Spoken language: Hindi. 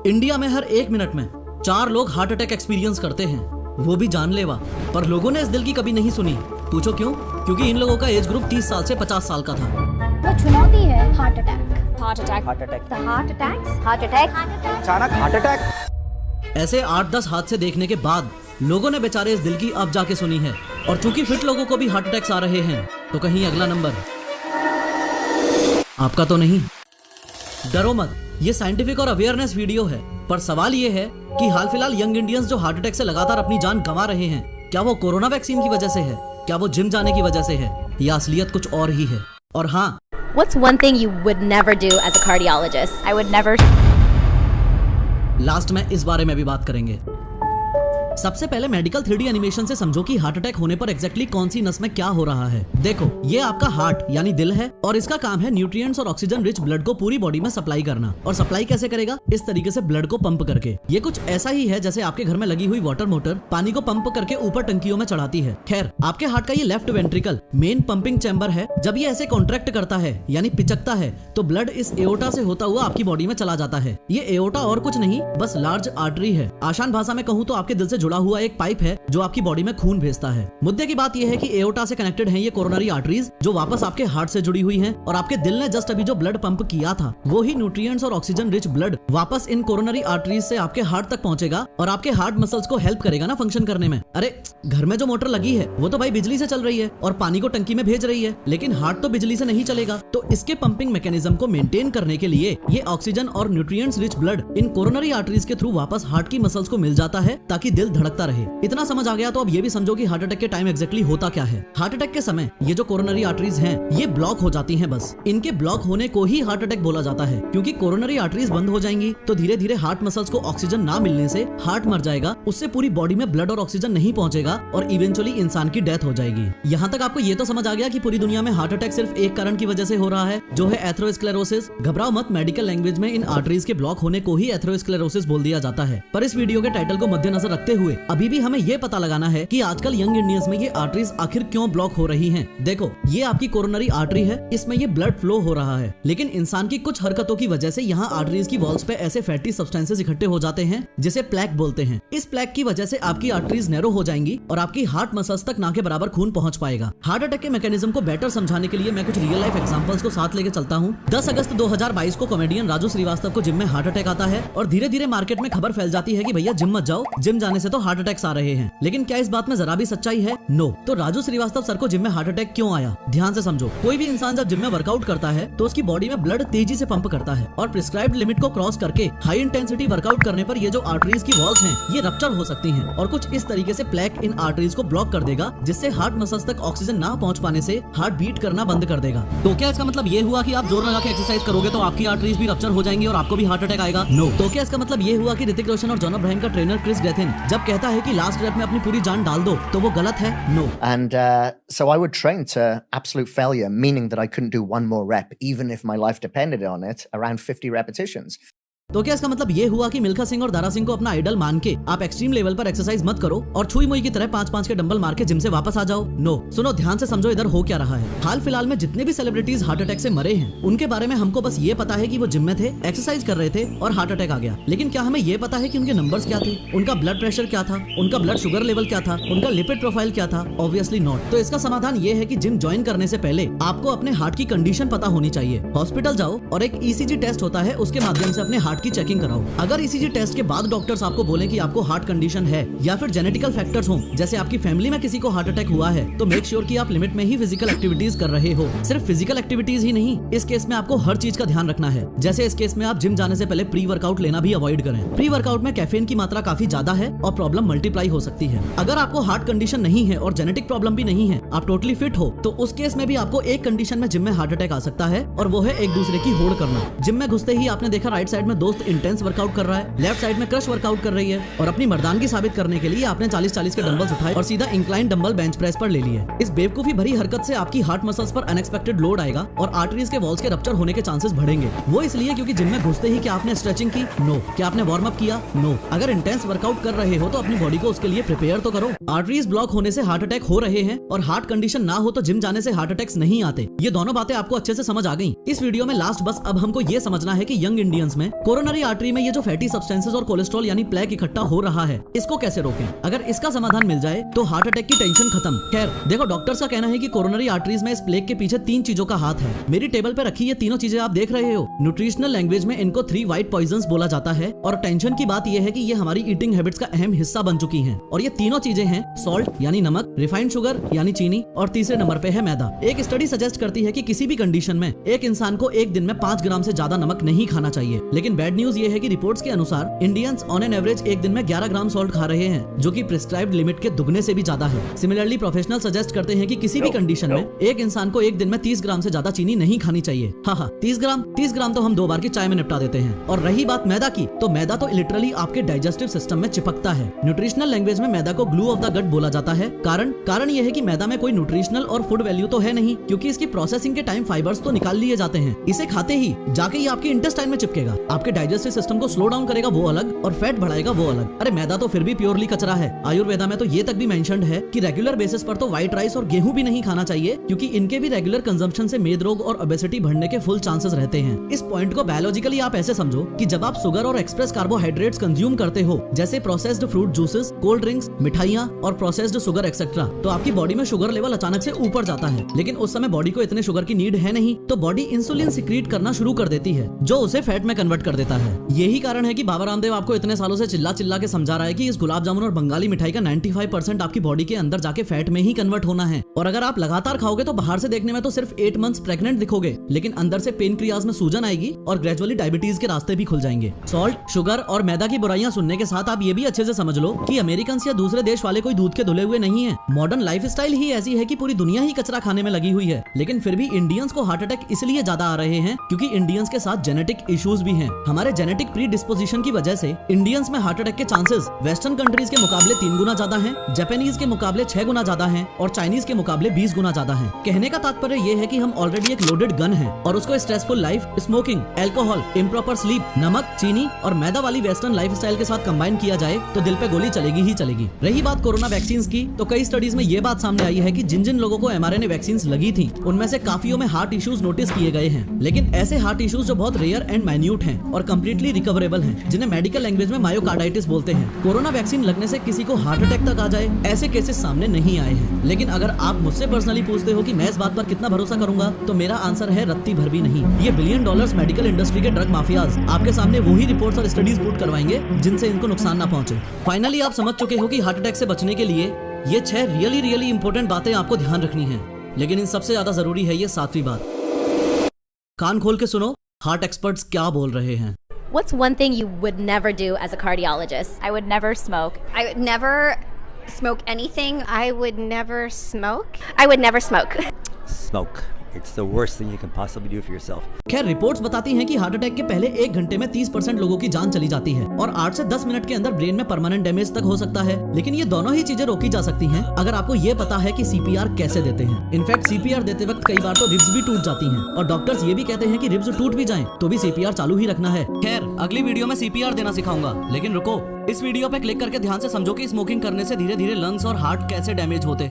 इंडिया में हर 1 मिनट में 4 लोग हार्ट अटैक एक्सपीरियंस करते हैं, वो भी जानलेवा। पर लोगों ने इस दिल की कभी नहीं सुनी। पूछो क्यों? क्योंकि इन लोगों का एज ग्रुप 30 साल से 50 साल का था। वो चुनौती है heart attack. Heart attack, heart attack, heart attack, heart attack, अचानक हार्ट अटैक। ऐसे 8-10 हादसे देखने के बाद लोगों ने बेचारे इस दिल की अब जाके सुनी है। और चूंकि फिट लोगों को भी हार्ट अटैक्स आ रहे हैं, तो कहीं अगला नंबर आपका तो नहीं। डरो मत, ये साइंटिफिक और अवेयरनेस वीडियो है। पर सवाल ये है कि हाल फिलहाल यंग इंडियंस जो हार्ट अटैक से लगातार अपनी जान गंवा रहे हैं, क्या वो कोरोना वैक्सीन की वजह से है? क्या वो जिम जाने की वजह से है? या असलियत कुछ और ही है? और हाँ, What's one thing you would never do as a cardiologist? I would never. Last में इस बारे में भी बात करेंगे। सबसे पहले मेडिकल 3D एनिमेशन से समझो कि हार्ट अटैक होने पर एग्जैक्टली कौन सी नस में क्या हो रहा है। देखो, ये आपका हार्ट यानी दिल है और इसका काम है न्यूट्रिएंट्स और ऑक्सीजन रिच ब्लड को पूरी बॉडी में सप्लाई करना। और सप्लाई कैसे करेगा? इस तरीके से ब्लड को पंप करके। ये कुछ ऐसा ही है जैसे आपके घर में लगी हुई वाटर मोटर पानी को पंप करके ऊपर टंकियों में चढ़ाती है। खैर, आपके हार्ट का ये left ventricle main pumping chamber है। जब ये ऐसे कॉन्ट्रैक्ट करता है यानी पिचकता है, तो ब्लड इस एओर्टा से होता हुआ आपकी बॉडी में चला जाता है। ये एओर्टा और कुछ नहीं, बस लार्ज आर्टरी है। आसान भाषा में कहूँ तो आपके दिल से जुड़ा हुआ एक पाइप है जो आपकी बॉडी में खून भेजता है। मुद्दे की बात यह है कि एओर्टा से कनेक्टेड हैं ये कोरोनरी आर्टरीज जो वापस आपके हार्ट से जुड़ी हुई हैं। और आपके दिल ने जस्ट अभी जो ब्लड पंप किया था, वो ही न्यूट्रिएंट्स और ऑक्सीजन रिच ब्लड वापस इन कोरोनरी आर्टरीज से आपके हार्ट तक पहुंचेगा और आपके हार्ट मसल्स को हेल्प करेगा ना फंक्शन करने में। अरे, घर में जो मोटर लगी है वो तो भाई बिजली से चल रही है और पानी को टंकी में भेज रही है, लेकिन हार्ट तो बिजली से नहीं चलेगा। तो इसके पंपिंग मैकेनिज्म को मेंटेन करने के लिए ये ऑक्सीजन और nutrients rich blood in coronary arteries के थ्रू वापस हार्ट की मसल्स को मिल जाता है ताकि दिल धड़कता रहे। इतना समझ आ गया तो अब ये भी समझो कि हार्ट अटैक के टाइम एग्जैक्टली होता क्या है। हार्ट अटैक के समय ये जो कोरोनरी आर्टरीज हैं, ये ब्लॉक हो जाती हैं। बस इनके ब्लॉक होने को ही हार्ट अटैक बोला जाता है, क्योंकि कोरोनरी आर्टरीज बंद हो जाएंगी तो धीरे धीरे हार्ट मसल्स को ऑक्सीजन ना मिलने से हार्ट मर जाएगा। उससे पूरी बॉडी में ब्लड और ऑक्सीजन नहीं पहुंचेगा और इवेंचुअली इंसान की डेथ हो जाएगी। यहाँ तक आपको ये तो समझ आ गया कि पूरी दुनिया में हार्ट अटैक सिर्फ एक कारण की वजह से हो रहा है, जो है एथेरोस्क्लेरोसिस। घबराओ मत, मेडिकल लैंग्वेज में इन आर्टरीज के ब्लॉक होने को ही एथेरोस्क्लेरोसिस बोल दिया जाता है। पर इस वीडियो के टाइटल को मद्देनजर रखते हुए अभी भी हमें ये पता लगाना है कि आजकल यंग इंडियंस में ये आर्टरीज आखिर क्यों ब्लॉक हो रही हैं। देखो, ये आपकी कोरोनरी आर्टरी है, इसमें ये ब्लड फ्लो हो रहा है, लेकिन इंसान की कुछ हरकतों की वजह से यहाँ आर्टरीज की वॉल्स पे ऐसे फैटी सब्सटेंसेस इकट्ठे हो जाते हैं जिसे प्लेक बोलते हैं। इस प्लेक की वजह से आपकी आर्टरीज नैरो हो जाएंगी और आपकी हार्ट मसल्स तक ना के बराबर खून पहुंच पाएगा। हार्ट अटैक के मैकेनिज्म को बेटर समझाने के लिए मैं कुछ रियल लाइफ एग्जांपल्स को साथ लेके चलता हूँ। 10 अगस्त 2022 को कॉमेडियन राजू श्रीवास्तव को जिम में हार्ट अटैक आता है और धीरे धीरे मार्केट में खबर फैल जाती है कि भैया जिम मत जाओ, जिम जाने से तो हार्ट अटैक्स आ रहे हैं। लेकिन क्या इस बात में जरा भी सच्चाई है? नो। तो राजू श्रीवास्तव सर को जिम में हार्ट अटैक क्यों आया? ध्यान से समझो। कोई भी इंसान जब जिम में वर्कआउट करता है तो उसकी बॉडी में ब्लड तेजी से पंप करता है और प्रिस्क्राइब्ड लिमिट को क्रॉस करके हाई इंटेंसिटी वर्कआउट करने पर ये जो आर्टरीज की वॉल्स हैं, ये रप्चर हो सकती हैं और कुछ इस तरीके से प्लेक इन आर्टरीज को ब्लॉक कर देगा, जिससे हार्ट मसल्स तक ऑक्सीजन ना पहुंच पाने से हार्ट बीट करना बंद कर देगा। तो क्या इसका मतलब ये हुआ कि आप जोर लगा के एक्सरसाइज करोगे तो आपकी आर्टरीज भी रप्चर हो जाएंगी और आपको भी हार्ट अटैक आएगा? नो। तो क्या इसका मतलब ये हुआ कि ऋतिक रोशन और जॉन अब्राहम का ट्रेनर क्रिस ग्रेथिन जब कहता है कि लास्ट रैप में अपनी पूरी जान डाल दो तो वो गलत है? No. And so I would train to absolute failure, meaning that I couldn't do one more rep, even if my life depended on it, around 50 repetitions. तो क्या इसका मतलब ये हुआ कि मिल्खा सिंह और दारा सिंह को अपना आइडल मान के आप एक्सट्रीम लेवल पर एक्सरसाइज मत करो और छुई मुई की तरह 5-5 के डंबल मार के जिम से वापस आ जाओ? नो। सुनो, ध्यान से समझो इधर हो क्या रहा है। हाल फिलहाल में जितने भी सेलिब्रिटीज हार्ट अटैक से मरे हैं, उनके बारे में हमको बस ये पता है कि वो जिम में थे, एक्सरसाइज कर रहे थे और हार्ट अटैक आ गया। लेकिन क्या हमें ये पता है कि उनके नंबर्स क्या थे, उनका ब्लड प्रेशर क्या था, उनका ब्लड शुगर लेवल क्या था, उनका लिपिड प्रोफाइल क्या था? Obviously not. तो इसका समाधान ये है कि जिम ज्वाइन करने से पहले आपको अपने हार्ट की कंडीशन पता होनी चाहिए। हॉस्पिटल जाओ और एक ईसीजी टेस्ट होता है, उसके माध्यम से अपने हार्ट की चेकिंग कराओ। अगर ईसीजी टेस्ट के बाद डॉक्टर्स आपको बोले कि आपको हार्ट कंडीशन है या फिर जेनेटिकल फैक्टर्स हो, जैसे आपकी फैमिली में किसी को हार्ट अटैक हुआ है, तो मेक श्योर कि आप लिमिट में ही फिजिकल एक्टिविटीज कर रहे हो। सिर्फ फिजिकल एक्टिविटीज ही नहीं, इस केस में आपको हर चीज का ध्यान रखना है। जैसे इस केस में आप जिम जाने से पहले प्री वर्कआउट लेना भी अवॉइड करें। प्री वर्कआउट में कैफीन की मात्रा काफी ज्यादा है और प्रॉब्लम मल्टीप्लाई हो सकती है। अगर आपको हार्ट कंडीशन नहीं है और जेनेटिक प्रॉब्लम भी नहीं है, आप टोटली फिट हो, तो उस केस में भी आपको एक कंडीशन में जिम में हार्ट अटैक आ सकता है और वो है एक दूसरे की होड़ करना। जिम में घुसते ही आपने देखा राइट साइड में दोस्त इंटेंस वर्कआउट कर रहा है, लेफ्ट साइड में क्रश वर्कआउट कर रही है और अपनी मर्दानगी साबित करने के लिए आपने 40-40 के डंबल्स उठाए और सीधा इंक्लाइन डंबल बेंच प्रेस पर ले लिए। इस बेवकूफी भरी हरकत से आपकी हार्ट मसल्स पर अनएक्सपेक्टेड लोड आएगा और आर्टरीज के वॉल्स के रप्चर होने के चांसेस बढ़ेंगे। वो इसलिए क्योंकि जिम में घुसते ही क्या आपने स्ट्रेचिंग की? नो। क्या आपने वार्म अप किया? नो। अगर इंटेंस वर्कआउट कर रहे हो तो अपनी बॉडी को उसके लिए प्रिपेयर तो करो। आर्टरीज ब्लॉक होने से हार्ट अटैक हो रहे हैं और हार्ट कंडीशन ना हो तो जिम जाने से हार्ट अटैक्स नहीं आते। ये दोनों बातें आपको अच्छे से समझ आ गई। इस वीडियो में लास्ट बस अब हमको ये समझना है कि यंग इंडियंस में कोरोना कोरोनरी आर्टरी में ये जो फैटी सब्सटेंसेस और कोलेस्ट्रॉल यानी प्लेक इकट्ठा हो रहा है, इसको कैसे रोकें? अगर इसका समाधान मिल जाए तो हार्ट अटैक की टेंशन खत्म। खैर देखो, डॉक्टर्स का कहना है कि कोरोनरी आर्टरीज में इस प्लेक के पीछे 3 चीजों का हाथ है। मेरी टेबल पे रखी ये तीनों चीजें आप देख रहे हो। न्यूट्रिशनल लैंग्वेज में इनको 3 वाइट पॉइजन्स बोला जाता है और टेंशन की बात यह है कि ये हमारी ईटिंग हैबिट्स का अहम हिस्सा बन चुकी हैं। और ये तीनों चीजें हैं सॉल्ट यानी नमक, रिफाइंड शुगर यानी चीनी और तीसरे नंबर पे है मैदा। एक स्टडी सजेस्ट करती है कि किसी भी कंडीशन में एक इंसान को एक दिन में 5 ग्राम से ज्यादा नमक नहीं खाना चाहिए। लेकिन बैड न्यूज ये है कि रिपोर्ट्स के अनुसार इंडियंस ऑन एन एवरेज एक दिन में 11 ग्राम सॉल्ट खा रहे हैं, जो कि प्रिस्क्राइब्ड लिमिट के दुगने से भी ज्यादा है। सिमिलरली प्रोफेशनल सजेस्ट करते हैं कि किसी भी कंडीशन में एक इंसान को एक दिन में 30 ग्राम से ज्यादा चीनी नहीं खानी चाहिए। हाँ, 30 ग्राम तो हम 2 बार की चाय में निपटा देते हैं। और रही बात मैदा की, तो मैदा तो लिटरली आपके डाइजेस्टिव सिस्टम में चिपकता है। न्यूट्रिशनल लैंग्वेज में मैदा को ग्लू ऑफ द गट बोला जाता है। कारण यह है कि मैदा में कोई न्यूट्रिशनल और फूड वैल्यू तो है नहीं, क्योंकि इसकी प्रोसेसिंग के टाइम फाइबर्स तो निकाल लिए जाते हैं। इसे खाते ही जाके ये आपके इंटेस्टाइन में चिपकेगा। आपके डाइजेस्टिव सिस्टम को स्लो डाउन करेगा वो अलग, और फैट बढ़ाएगा वो अलग। अरे मैदा तो फिर भी प्योरली कचरा है। आयुर्वेदा में तो ये तक भी मेंशन्ड है कि रेगुलर बेसिस पर तो व्हाइट राइस और गेहूं भी नहीं खाना चाहिए, क्योंकि इनके भी रेगुलर कंजम्पशन से मेद रोग और ओबेसिटी बढ़ने के फुल चांसेस रहते हैं। इस पॉइंट को बायोलॉजिकली आप ऐसे समझो कि जब आप शुगर और एक्सप्रेस कार्बोहाइड्रेट्स कंज्यूम करते हो, जैसे processed fruit juices, cold drinks, मिठाइयां और प्रोसेस्ड शुगर एक्सेट्रा, तो आपकी बॉडी में शुगर लेवल अचानक से ऊपर जाता है। लेकिन उस समय बॉडी को इतने शुगर की नीड है नहीं, तो बॉडी इंसुलिन सिक्रीट करना शुरू कर देती है, जो उसे फैट में कन्वर्ट कर देता है। यही कारण है कि बाबा रामदेव आपको इतने सालों से चिल्ला के समझा रहा है कि इस गुलाब जामुन और बंगाली मिठाई का 95% आपकी बॉडी के अंदर जाके फैट में ही कन्वर्ट होना है। और अगर आप लगातार खाओगे तो बाहर से देखने में तो सिर्फ 8 मंथ्स प्रेग्नेंट दिखोगे, लेकिन अंदर से पेनक्रियाज में सूजन आएगी और ग्रेजुअली डायबिटीज के रास्ते भी खुल जाएंगे। सॉल्ट, शुगर और मैदा की बुराइयां सुनने के साथ आप ये भी अच्छे से समझ लो कि अमेरिकन या दूसरे देश वाले कोई दूध के धुले हुए नहीं है। मॉडर्न लाइफस्टाइल ही ऐसी है कि पूरी दुनिया ही कचरा खाने में लगी हुई है। लेकिन फिर भी इंडियंस को हार्ट अटैक इसलिए ज्यादा आ रहे हैं क्योंकि इंडियंस के साथ जेनेटिक इश्यूज भी हैं। हमारे जेनेटिक प्री डिस्पोजिशन की वजह से इंडियंस में हार्ट अटैक के चांसेस वेस्टर्न कंट्रीज के मुकाबले 3 गुना ज्यादा हैं, जापानीज के मुकाबले 6 गुना ज्यादा हैं और चाइनीज के मुकाबले 20 गुना ज्यादा हैं। कहने का तात्पर्य ये है कि हम ऑलरेडी एक लोडेड गन है और उसको stressful life, smoking, alcohol, improper sleep, नमक, चीनी और मैदा वाली वेस्टर्न लाइफस्टाइल के साथ कंबाइन किया जाए तो दिल पे गोली चलेगी ही चलेगी। रही बात कोरोना वैक्सीन की, तो कई स्टडीज में ये बात सामने आई है कि जिन जिन लोगों को mRNA वैक्सीन लगी थी, उनमें से काफियों में हार्ट इश्यूज नोटिस किए गए हैं। लेकिन ऐसे हार्ट इश्यूज जो बहुत रेयर एंड माइन्यूट हैं और कंप्लीटली रिकवरेबल हैं, जिन्हें मेडिकल लैंग्वेज में मायोकार्डाइटिस बोलते हैं। कोरोना वैक्सीन लगने से किसी को हार्ट अटैक तक आ जाए, ऐसे केसेस सामने नहीं आए हैं। लेकिन अगर आप मुझसे पर्सनली पूछते हो कि मैं इस बात पर कितना भरोसा करूंगा, तो मेरा आंसर है रत्ती भर भी नहीं। ये $बिलियन मेडिकल इंडस्ट्री के ड्रग माफियाज आपके सामने वही रिपोर्ट्स और स्टडीज पुट करवाएंगे जिनसे इनको नुकसान ना पहुंचे। फाइनली आप समझ चुके हो कि हार्ट अटैक से बचने के लिए ये 6 रियली इंपॉर्टेंट बातें आपको ध्यान रखनी है। लेकिन इन सबसे ज्यादा जरूरी है ये 7वीं बात। कान खोल के सुनो, हार्ट एक्सपर्ट्स क्या बोल रहे हैं। What's one thing you would never do as a cardiologist? I would never smoke. I would never smoke anything. I would never smoke. I would never smoke. Smoke. It's the worst thing you can possibly do for yourself. खैर रिपोर्ट्स बताती हैं कि हार्ट अटैक के पहले 1 घंटे में 30% लोगों की जान चली जाती है और 8 से 10 मिनट के अंदर ब्रेन में परमानेंट डैमेज तक हो सकता है। लेकिन ये दोनों ही चीजें रोकी जा सकती हैं अगर आपको ये पता है कि CPR कैसे देते हैं। इनफैक्ट CPR देते वक्त कई बार तो रिब्स भी टूट जाती हैं और डॉक्टर्स ये भी कहते हैं कि रिब्स टूट भी जाएं तो भी CPR चालू ही रखना है। खैर अगली वीडियो में CPR देना सिखाऊंगा, लेकिन रुको, इस वीडियो पे क्लिक करके ध्यान से समझो कि स्मोकिंग करने से धीरे धीरे लंग्स और हार्ट कैसे डैमेज होते